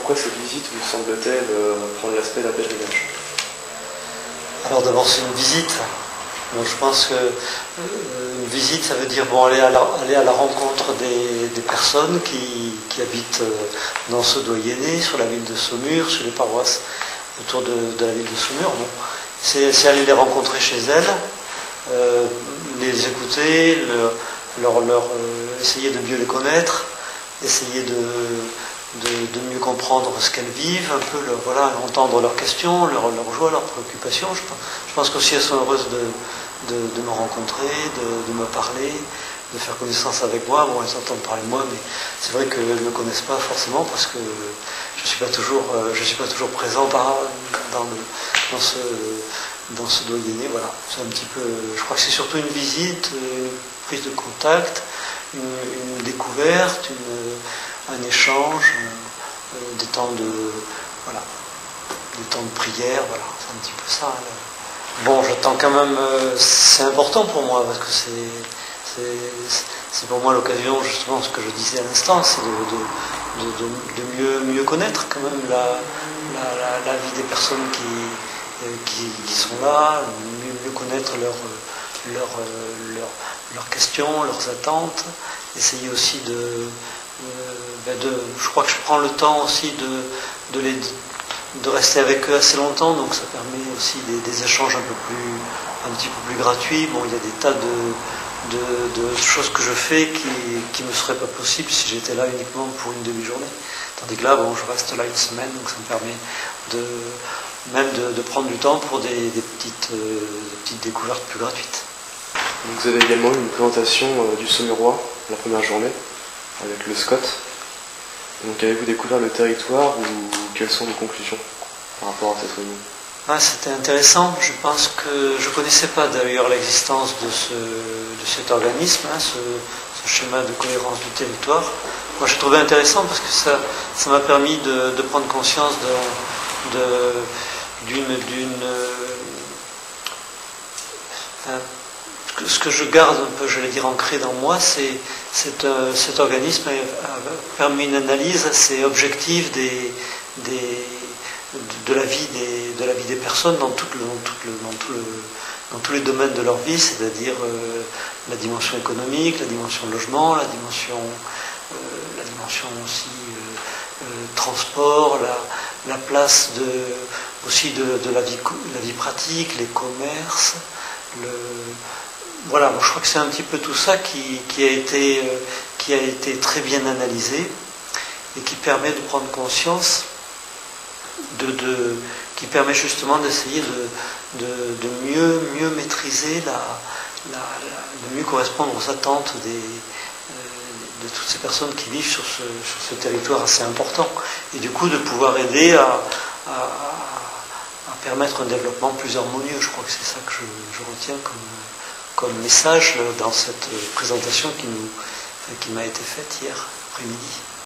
pourquoi cette visite vous semble-t-elle prendre l'aspect d'un pèlerinage? Alors d'abord c'est une visite. Donc je pense que une visite, ça veut dire aller à la rencontre des personnes qui habitent dans ce doyenné, sur la ville de Saumur, sur les paroisses autour de la ville de Saumur. Bon, c'est aller les rencontrer chez elles, les écouter, essayer de mieux les connaître, essayer de mieux comprendre ce qu'elles vivent, un peu entendre leurs questions, leurs joies, leurs préoccupations. Je pense qu'aussi elles sont heureuses de me rencontrer, de me parler, de faire connaissance avec moi. Bon, elles entendent parler de moi, mais c'est vrai qu'elles ne me connaissent pas forcément parce que je suis pas toujours présent dans ce doyenné. Voilà, c'est un petit peu. Je crois que c'est surtout une visite, une prise de contact, une découverte, un échange, des temps de prière. Voilà, c'est un petit peu ça. Bon, j'attends quand même. C'est important pour moi parce que c'est pour moi l'occasion, justement, ce que je disais à l'instant, c'est de mieux connaître quand même la vie des personnes qui sont là, mieux connaître leurs questions, leurs attentes, essayer aussi je crois que je prends le temps aussi de rester avec eux assez longtemps, donc ça permet aussi des échanges un petit peu plus gratuits. Bon, il y a des tas de choses que je fais qui ne me seraient pas possibles si j'étais là uniquement pour une demi-journée. Tandis que là, bon, je reste là une semaine, donc ça me permet de prendre du temps pour des petites découvertes plus gratuites. Donc vous avez également eu une présentation du Saumurois la première journée avec le Scott. Donc avez-vous découvert le territoire ou quelles sont vos conclusions par rapport à cette réunion? C'était intéressant. Je pense que je ne connaissais pas d'ailleurs l'existence de cet organisme, ce schéma de cohérence du territoire. Moi, j'ai trouvé intéressant parce que ça m'a permis de prendre conscience ce que je garde un peu, je vais dire, ancré dans moi, c'est cet organisme a permis une analyse assez objective de la vie des personnes dans tous les domaines de leur vie, c'est-à-dire la dimension économique, la dimension logement, la dimension aussi transport, la place aussi de la vie pratique, les commerces, voilà, je crois que c'est un petit peu tout ça qui a été très bien analysé et qui permet de prendre conscience qui permet justement d'essayer de mieux maîtriser de mieux correspondre aux attentes de toutes ces personnes qui vivent sur ce territoire assez important, et du coup de pouvoir aider à permettre un développement plus harmonieux. Je crois que c'est ça que je retiens comme message dans cette présentation qui m'a été faite hier après-midi.